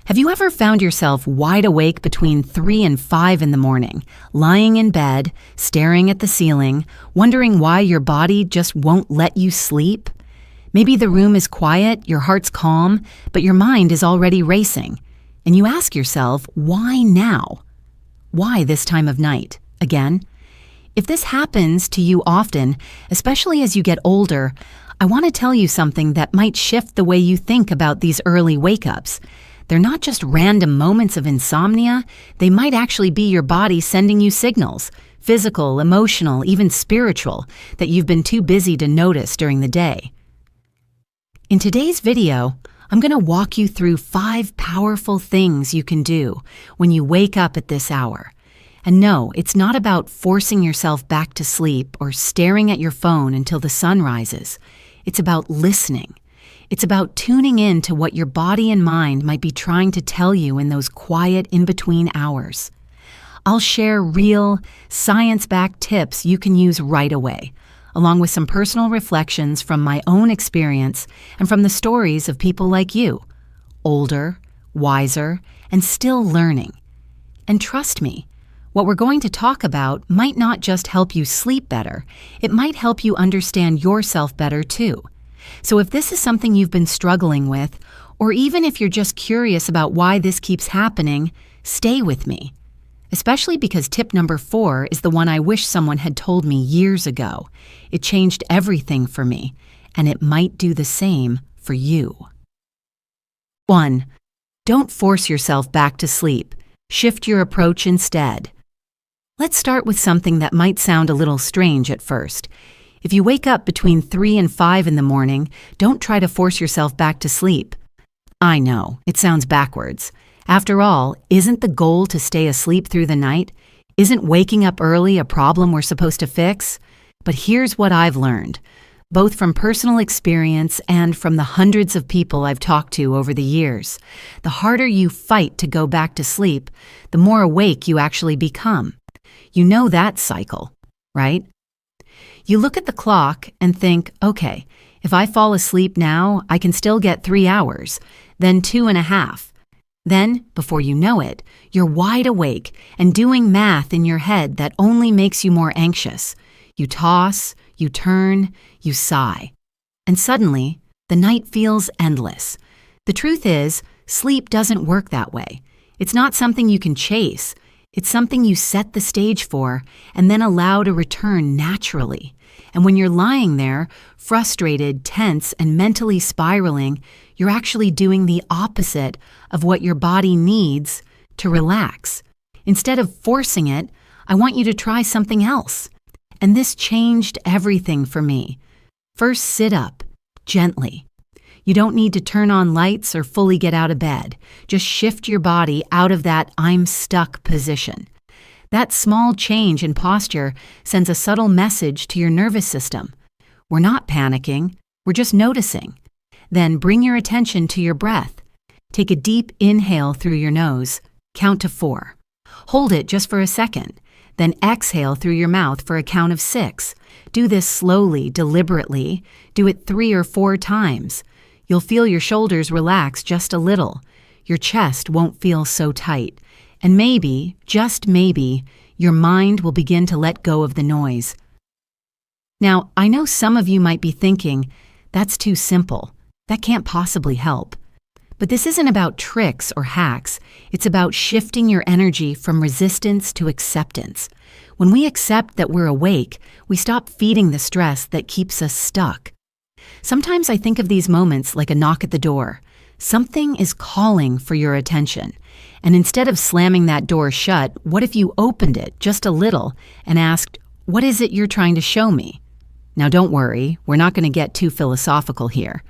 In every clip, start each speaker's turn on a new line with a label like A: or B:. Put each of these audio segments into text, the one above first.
A: Have you ever found yourself wide awake between 3 and 5 in the morning, lying in bed, staring at the ceiling, wondering why your body just won't let you sleep? Maybe the room is quiet, your heart's calm, but your mind is already racing. And you ask yourself, why now? Why this time of night? Again? If this happens to you often, especially as you get older, I want to tell you something that might shift the way you think about these early wake-ups. They're not just random moments of insomnia, they might actually be your body sending you signals, physical, emotional, even spiritual, that you've been too busy to notice during the day. In today's video, I'm going to walk you through 5 powerful things you can do when you wake up at this hour. And no, it's not about forcing yourself back to sleep or staring at your phone until the sun rises. It's about listening. It's about tuning in to what your body and mind might be trying to tell you in those quiet in-between hours. I'll share real, science-backed tips you can use right away, along with some personal reflections from my own experience and from the stories of people like you, older, wiser, and still learning. And trust me, what we're going to talk about might not just help you sleep better, it might help you understand yourself better too. So if this is something you've been struggling with, or even if you're just curious about why this keeps happening, stay with me. Especially because tip number 4 is the one I wish someone had told me years ago. It changed everything for me, and it might do the same for you. 1. Don't force yourself back to sleep. Shift your approach instead. Let's start with something that might sound a little strange at first. If you wake up between 3 and 5 in the morning, don't try to force yourself back to sleep. I know, it sounds backwards. After all, isn't the goal to stay asleep through the night? Isn't waking up early a problem we're supposed to fix? But here's what I've learned, both from personal experience and from the hundreds of people I've talked to over the years. The harder you fight to go back to sleep, the more awake you actually become. You know that cycle, right? You look at the clock and think, okay, if I fall asleep now, I can still get 3 hours, then 2.5. Then, before you know it, you're wide awake and doing math in your head that only makes you more anxious. You toss, you turn, you sigh. And suddenly, the night feels endless. The truth is, sleep doesn't work that way. It's not something you can chase. It's something you set the stage for and then allow to return naturally. And when you're lying there, frustrated, tense, and mentally spiraling, you're actually doing the opposite of what your body needs to relax. Instead of forcing it, I want you to try something else. And this changed everything for me. First, sit up, gently. You don't need to turn on lights or fully get out of bed. Just shift your body out of that I'm stuck position. That small change in posture sends a subtle message to your nervous system. We're not panicking, we're just noticing. Then bring your attention to your breath. Take a deep inhale through your nose. Count to 4. Hold it just for a second. Then exhale through your mouth for a count of 6. Do this slowly, deliberately. Do it 3 or 4 times. You'll feel your shoulders relax just a little. Your chest won't feel so tight. And maybe, just maybe, your mind will begin to let go of the noise. Now, I know some of you might be thinking, that's too simple. That can't possibly help. But this isn't about tricks or hacks. It's about shifting your energy from resistance to acceptance. When we accept that we're awake, we stop feeding the stress that keeps us stuck. Sometimes I think of these moments like a knock at the door. Something is calling for your attention. And instead of slamming that door shut, what if you opened it just a little and asked, what is it you're trying to show me? Now don't worry, we're not going to get too philosophical here.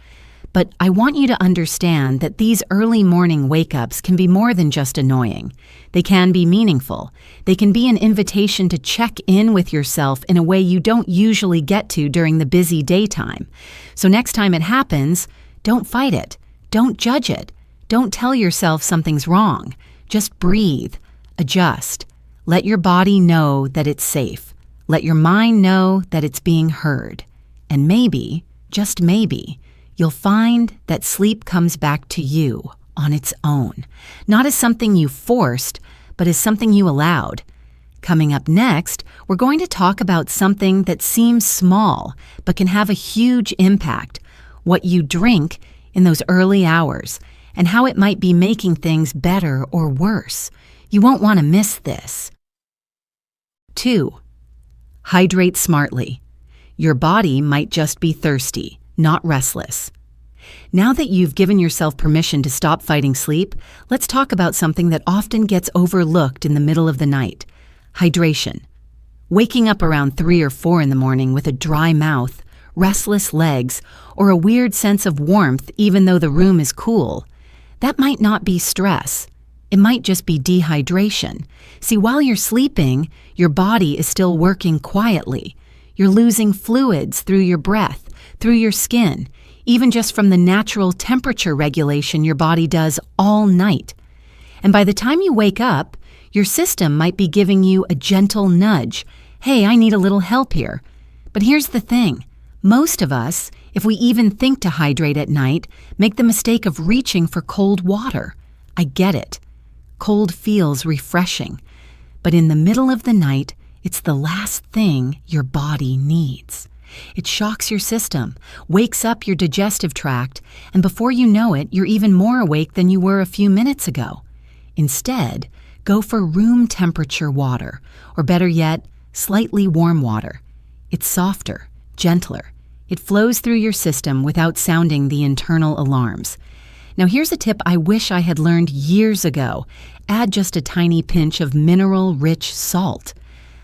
A: But I want you to understand that these early morning wake-ups can be more than just annoying. They can be meaningful. They can be an invitation to check in with yourself in a way you don't usually get to during the busy daytime. So next time it happens, don't fight it. Don't judge it. Don't tell yourself something's wrong. Just breathe. Adjust. Let your body know that it's safe. Let your mind know that it's being heard. And maybe, just maybe, you'll find that sleep comes back to you on its own, not as something you forced, but as something you allowed. Coming up next, we're going to talk about something that seems small, but can have a huge impact: what you drink in those early hours, and how it might be making things better or worse. You won't want to miss this. 2. Hydrate smartly. Your body might just be thirsty, not restless. Now that you've given yourself permission to stop fighting sleep, let's talk about something that often gets overlooked in the middle of the night: hydration. Waking up around 3 or 4 in the morning with a dry mouth, restless legs, or a weird sense of warmth even though the room is cool, that might not be stress. It might just be dehydration. See, while you're sleeping, your body is still working quietly. You're losing fluids through your breath, through your skin, even just from the natural temperature regulation your body does all night. And by the time you wake up, your system might be giving you a gentle nudge. Hey, I need a little help here. But here's the thing. Most of us, if we even think to hydrate at night, make the mistake of reaching for cold water. I get it. Cold feels refreshing. But in the middle of the night, it's the last thing your body needs. It shocks your system, wakes up your digestive tract, and before you know it, you're even more awake than you were a few minutes ago. Instead, go for room temperature water, or better yet, slightly warm water. It's softer, gentler. It flows through your system without sounding the internal alarms. Now here's a tip I wish I had learned years ago. Add just a tiny pinch of mineral-rich salt,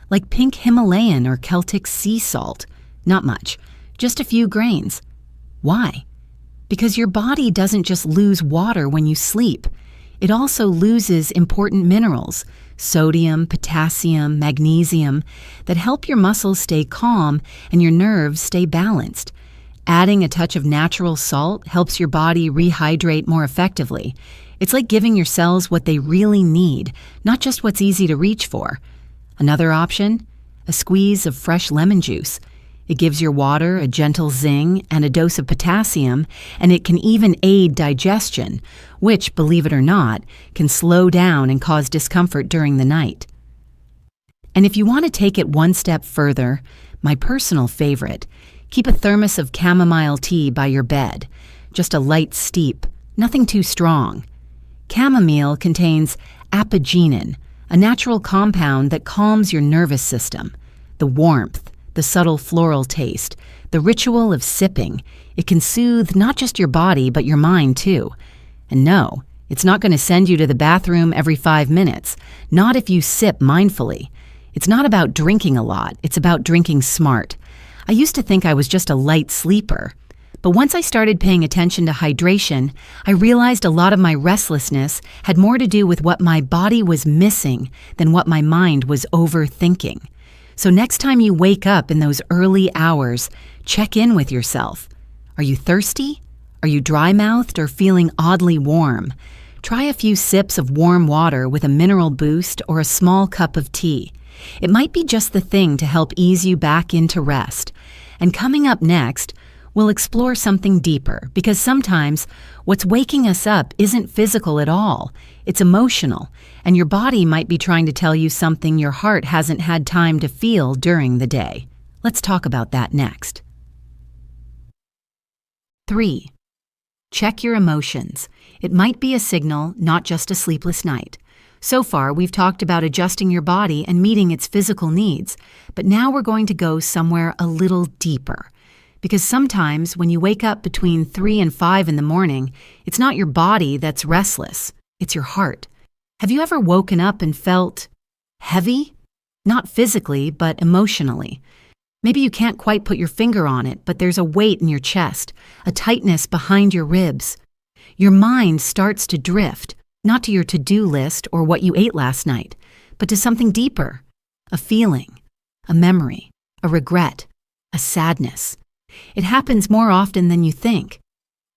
A: like pink Himalayan or Celtic sea salt. Not much, just a few grains. Why? Because your body doesn't just lose water when you sleep. It also loses important minerals, sodium, potassium, magnesium, that help your muscles stay calm and your nerves stay balanced. Adding a touch of natural salt helps your body rehydrate more effectively. It's like giving your cells what they really need, not just what's easy to reach for. Another option? A squeeze of fresh lemon juice. It gives your water a gentle zing and a dose of potassium, and it can even aid digestion, which, believe it or not, can slow down and cause discomfort during the night. And if you want to take it one step further, my personal favorite, keep a thermos of chamomile tea by your bed. Just a light steep, nothing too strong. Chamomile contains apigenin, a natural compound that calms your nervous system. The warmth, the subtle floral taste, the ritual of sipping, it can soothe not just your body but your mind too. And no, it's not going to send you to the bathroom every 5 minutes, not if you sip mindfully. It's not about drinking a lot, it's about drinking smart. I used to think I was just a light sleeper. But once I started paying attention to hydration, I realized a lot of my restlessness had more to do with what my body was missing than what my mind was overthinking. So next time you wake up in those early hours, check in with yourself. Are you thirsty? Are you dry-mouthed or feeling oddly warm? Try a few sips of warm water with a mineral boost or a small cup of tea. It might be just the thing to help ease you back into rest. And coming up next, we'll explore something deeper, because sometimes what's waking us up isn't physical at all. It's emotional, and your body might be trying to tell you something your heart hasn't had time to feel during the day. Let's talk about that next. 3. Check your emotions. It might be a signal, not just a sleepless night. So far, we've talked about adjusting your body and meeting its physical needs, but now we're going to go somewhere a little deeper. Because sometimes when you wake up between 3 and 5 in the morning, it's not your body that's restless, it's your heart. Have you ever woken up and felt heavy? Not physically, but emotionally. Maybe you can't quite put your finger on it, but there's a weight in your chest, a tightness behind your ribs. Your mind starts to drift, not to your to-do list or what you ate last night, but to something deeper, a feeling, a memory, a regret, a sadness. It happens more often than you think.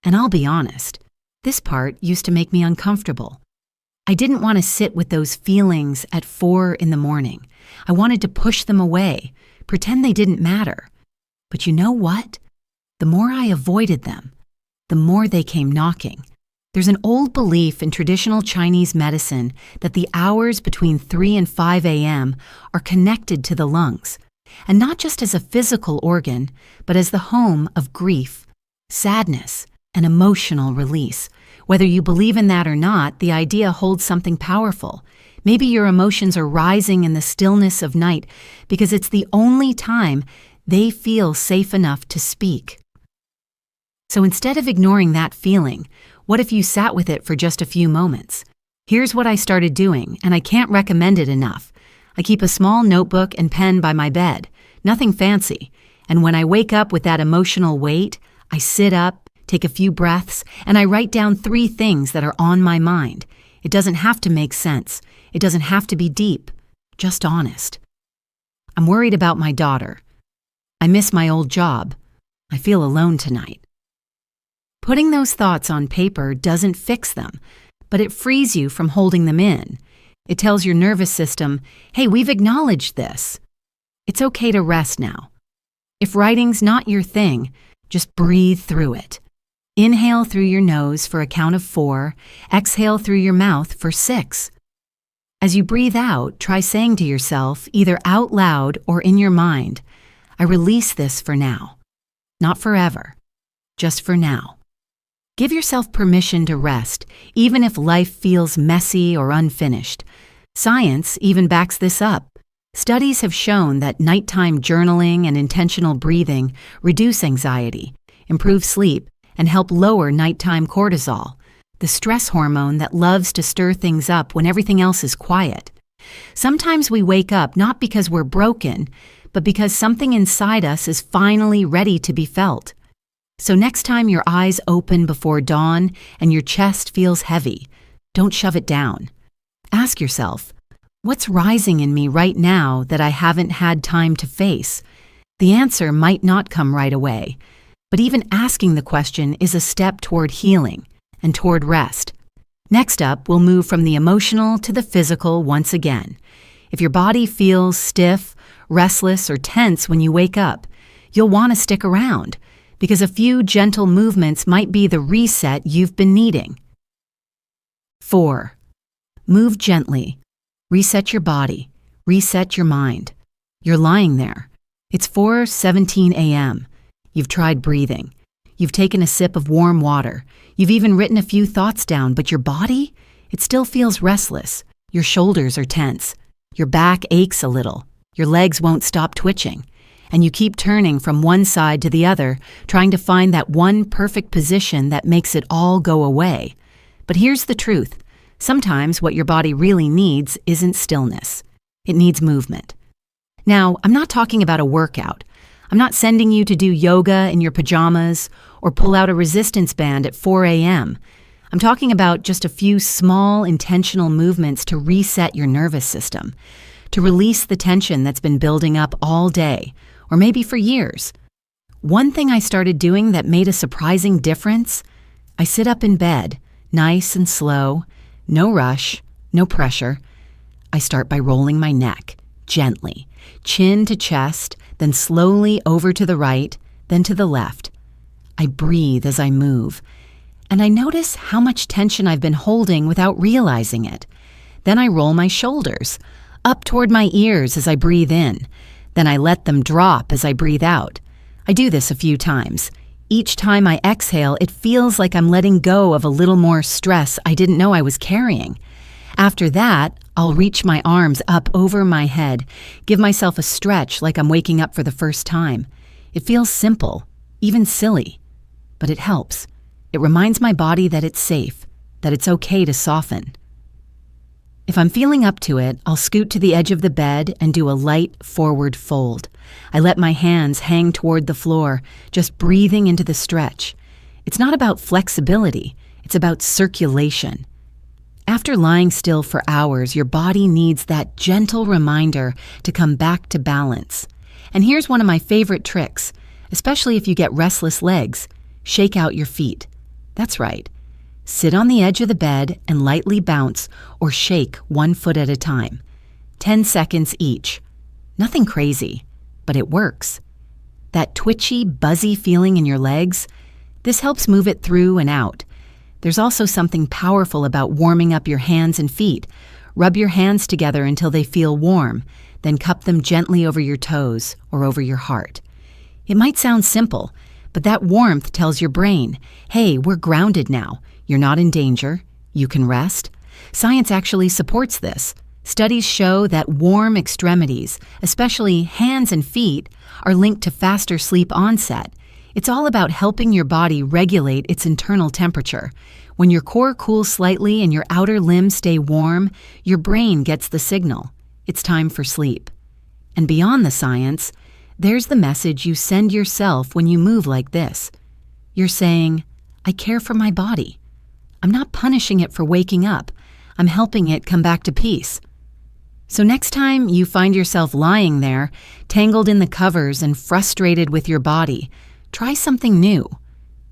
A: And I'll be honest, this part used to make me uncomfortable. I didn't want to sit with those feelings at 4 in the morning. I wanted to push them away, pretend they didn't matter. But you know what? The more I avoided them, the more they came knocking. There's an old belief in traditional Chinese medicine that the hours between 3 and 5 a.m. are connected to the lungs, and not just as a physical organ, but as the home of grief, sadness, and emotional release. Whether you believe in that or not, the idea holds something powerful. Maybe your emotions are rising in the stillness of night because it's the only time they feel safe enough to speak. So instead of ignoring that feeling, what if you sat with it for just a few moments? Here's what I started doing, and I can't recommend it enough. I keep a small notebook and pen by my bed, nothing fancy. And when I wake up with that emotional weight, I sit up, take a few breaths, and I write down 3 things that are on my mind. It doesn't have to make sense. It doesn't have to be deep, just honest. I'm worried about my daughter. I miss my old job. I feel alone tonight. Putting those thoughts on paper doesn't fix them, but it frees you from holding them in. It tells your nervous system, hey, we've acknowledged this. It's okay to rest now. If writing's not your thing, just breathe through it. Inhale through your nose for a count of 4, exhale through your mouth for 6. As you breathe out, try saying to yourself, either out loud or in your mind, I release this for now. Not forever, just for now. Give yourself permission to rest, even if life feels messy or unfinished. Science even backs this up. Studies have shown that nighttime journaling and intentional breathing reduce anxiety, improve sleep, and help lower nighttime cortisol, the stress hormone that loves to stir things up when everything else is quiet. Sometimes we wake up not because we're broken, but because something inside us is finally ready to be felt. So next time your eyes open before dawn and your chest feels heavy, don't shove it down. Ask yourself, what's rising in me right now that I haven't had time to face? The answer might not come right away, but even asking the question is a step toward healing and toward rest. Next up, we'll move from the emotional to the physical once again. If your body feels stiff, restless, or tense when you wake up, you'll want to stick around, because a few gentle movements might be the reset you've been needing. 4. Move gently. Reset your body. Reset your mind. You're lying there. It's 4:17 a.m. You've tried breathing. You've taken a sip of warm water. You've even written a few thoughts down, but your body, it still feels restless. Your shoulders are tense. Your back aches a little. Your legs won't stop twitching. And you keep turning from one side to the other, trying to find that one perfect position that makes it all go away. But here's the truth. Sometimes what your body really needs isn't stillness. It needs movement. Now, I'm not talking about a workout. I'm not sending you to do yoga in your pajamas or pull out a resistance band at 4 a.m. I'm talking about just a few small, intentional movements to reset your nervous system, to release the tension that's been building up all day, or maybe for years. One thing I started doing that made a surprising difference, I sit up in bed, nice and slow, no rush, no pressure. I start by rolling my neck, gently, chin to chest, then slowly over to the right, then to the left. I breathe as I move, and I notice how much tension I've been holding without realizing it. Then I roll my shoulders, up toward my ears as I breathe in. Then I let them drop as I breathe out. I do this a few times. Each time I exhale, it feels like I'm letting go of a little more stress I didn't know I was carrying. After that, I'll reach my arms up over my head, give myself a stretch like I'm waking up for the first time. It feels simple, even silly, but it helps. It reminds my body that it's safe, that it's okay to soften. If I'm feeling up to it, I'll scoot to the edge of the bed and do a light forward fold. I let my hands hang toward the floor, just breathing into the stretch. It's not about flexibility, it's about circulation. After lying still for hours, your body needs that gentle reminder to come back to balance. And here's one of my favorite tricks, especially if you get restless legs. Shake out your feet. That's right. Sit on the edge of the bed and lightly bounce or shake 1 foot at a time. 10 seconds each. Nothing crazy, but it works. That twitchy, buzzy feeling in your legs, this helps move it through and out. There's also something powerful about warming up your hands and feet. Rub your hands together until they feel warm, then cup them gently over your toes or over your heart. It might sound simple, but that warmth tells your brain, hey, we're grounded now. You're not in danger. You can rest. Science actually supports this. Studies show that warm extremities, especially hands and feet, are linked to faster sleep onset. It's all about helping your body regulate its internal temperature. When your core cools slightly and your outer limbs stay warm, your brain gets the signal. It's time for sleep. And beyond the science, there's the message you send yourself when you move like this. You're saying, I care for my body. I'm not punishing it for waking up. I'm helping it come back to peace. So next time you find yourself lying there, tangled in the covers and frustrated with your body, try something new.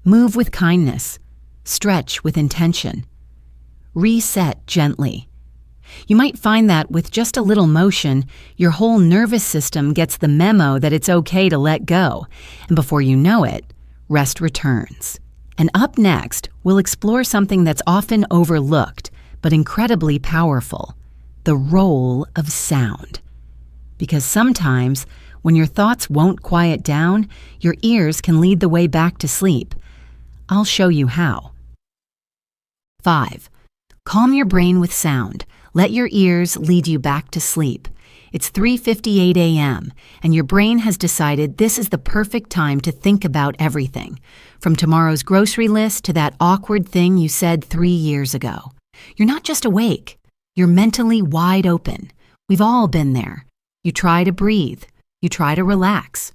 A: Move with kindness. Stretch with intention. Reset gently. You might find that with just a little motion, your whole nervous system gets the memo that it's okay to let go, and before you know it, rest returns. And up next, we'll explore something that's often overlooked, but incredibly powerful: the role of sound. Because sometimes, when your thoughts won't quiet down, your ears can lead the way back to sleep. I'll show you how. 5. Calm your brain with sound. Let your ears lead you back to sleep. It's 3:58 a.m., and your brain has decided this is the perfect time to think about everything, from tomorrow's grocery list to that awkward thing you said 3 years ago. You're not just awake. You're mentally wide open. We've all been there. You try to breathe. You try to relax.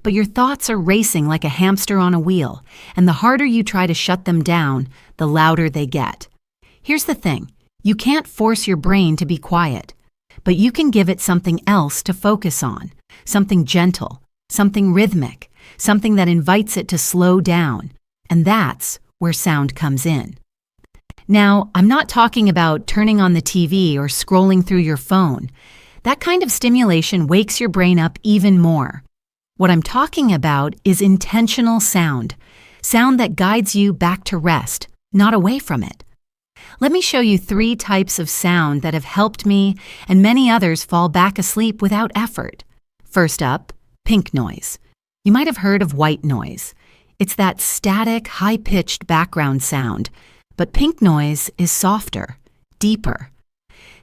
A: But your thoughts are racing like a hamster on a wheel, and the harder you try to shut them down, the louder they get. Here's the thing. You can't force your brain to be quiet, but you can give it something else to focus on, something gentle, something rhythmic, something that invites it to slow down, and that's where sound comes in. Now, I'm not talking about turning on the TV or scrolling through your phone. That kind of stimulation wakes your brain up even more. What I'm talking about is intentional sound that guides you back to rest, not away from it. Let me show you 3 types of sound that have helped me and many others fall back asleep without effort. First up, pink noise. You might have heard of white noise. It's that static, high-pitched background sound, but pink noise is softer, deeper.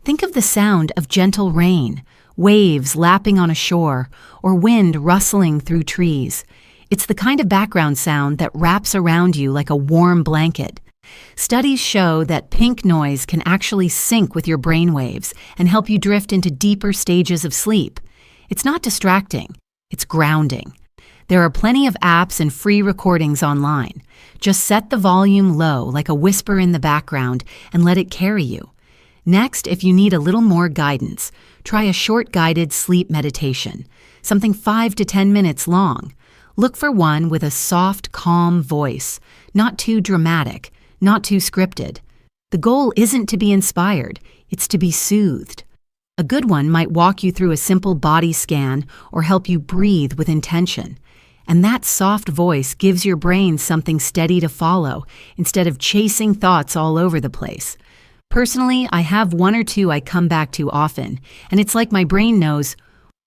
A: Think of the sound of gentle rain, waves lapping on a shore, or wind rustling through trees. It's the kind of background sound that wraps around you like a warm blanket. Studies show that pink noise can actually sync with your brain waves and help you drift into deeper stages of sleep. It's not distracting, it's grounding. There are plenty of apps and free recordings online. Just set the volume low, like a whisper in the background, and let it carry you. Next, if you need a little more guidance, try a short guided sleep meditation, something 5 to 10 minutes long. Look for one with a soft, calm voice, not too dramatic, not too scripted. The goal isn't to be inspired, it's to be soothed. A good one might walk you through a simple body scan or help you breathe with intention. And that soft voice gives your brain something steady to follow instead of chasing thoughts all over the place. Personally, I have 1 or 2 I come back to often, and it's like my brain knows,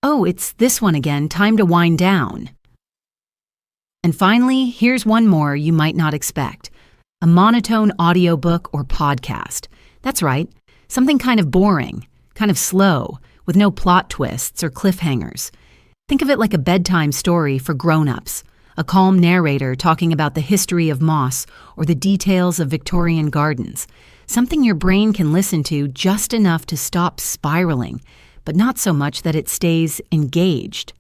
A: oh, it's this one again, time to wind down. And finally, here's one more you might not expect. A monotone audiobook or podcast. That's right, something kind of boring, kind of slow, with no plot twists or cliffhangers. Think of it like a bedtime story for grown-ups, a calm narrator talking about the history of moss or the details of Victorian gardens, something your brain can listen to just enough to stop spiraling, but not so much that it stays engaged.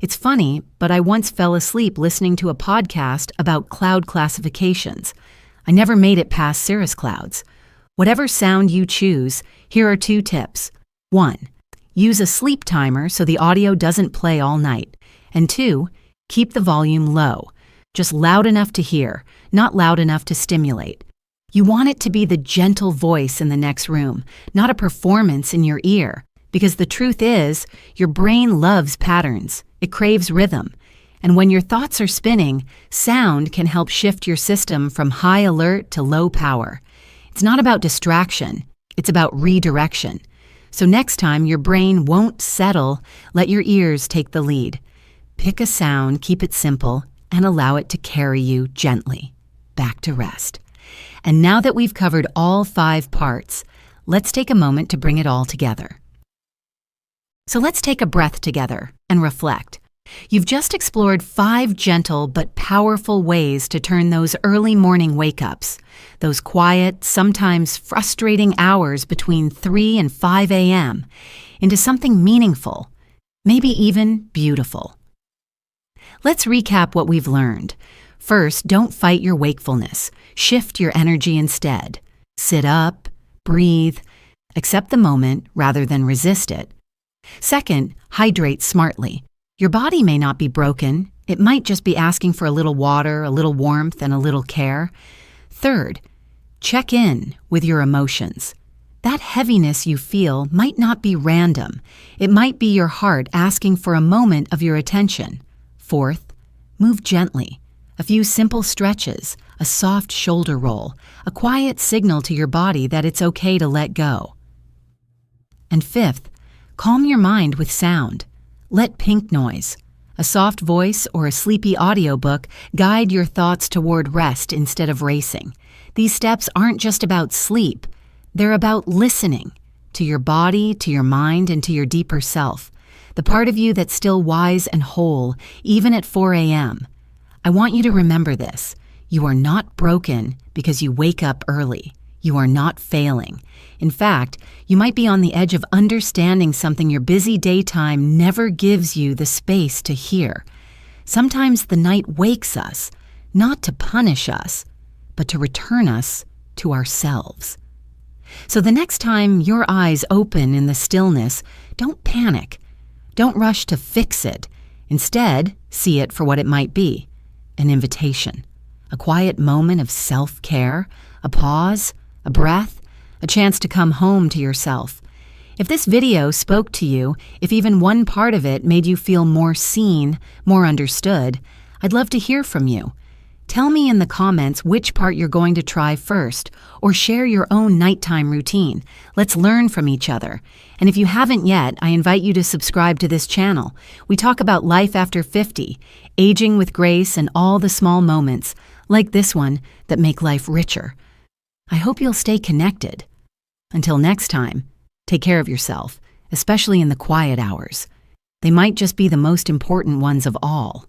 A: It's funny, but I once fell asleep listening to a podcast about cloud classifications. I never made it past cirrus clouds. Whatever sound you choose, here are 2 tips. 1. Use a sleep timer so the audio doesn't play all night. And 2, keep the volume low, just loud enough to hear, not loud enough to stimulate. You want it to be the gentle voice in the next room, not a performance in your ear. Because the truth is, your brain loves patterns. It craves rhythm. And when your thoughts are spinning, sound can help shift your system from high alert to low power. It's not about distraction, it's about redirection. So next time your brain won't settle, let your ears take the lead. Pick a sound, keep it simple, and allow it to carry you gently back to rest. And now that we've covered all 5 parts, let's take a moment to bring it all together. So let's take a breath together and reflect. You've just explored 5 gentle but powerful ways to turn those early morning wake-ups, those quiet, sometimes frustrating hours between 3 and 5 a.m., into something meaningful, maybe even beautiful. Let's recap what we've learned. First, don't fight your wakefulness. Shift your energy instead. Sit up, breathe, accept the moment rather than resist it. Second, hydrate smartly. Your body may not be broken. It might just be asking for a little water, a little warmth, and a little care. Third, check in with your emotions. That heaviness you feel might not be random. It might be your heart asking for a moment of your attention. Fourth, move gently. A few simple stretches, a soft shoulder roll, a quiet signal to your body that it's okay to let go. And fifth, calm your mind with sound. Let pink noise, a soft voice, or a sleepy audiobook guide your thoughts toward rest instead of racing. These steps aren't just about sleep. They're about listening to your body, to your mind, and to your deeper self, the part of you that's still wise and whole, even at 4 a.m. I want you to remember this. You are not broken because you wake up early. You are not failing. In fact, you might be on the edge of understanding something your busy daytime never gives you the space to hear. Sometimes the night wakes us, not to punish us, but to return us to ourselves. So the next time your eyes open in the stillness, don't panic. Don't rush to fix it. Instead, see it for what it might be, an invitation, a quiet moment of self-care, a pause, a breath, a chance to come home to yourself. If this video spoke to you, if even one part of it made you feel more seen, more understood, I'd love to hear from you. Tell me in the comments which part you're going to try first, or share your own nighttime routine. Let's learn from each other. And if you haven't yet, I invite you to subscribe to this channel. We talk about life after 50, aging with grace, and all the small moments, like this one, that make life richer. I hope you'll stay connected. Until next time, take care of yourself, especially in the quiet hours. They might just be the most important ones of all.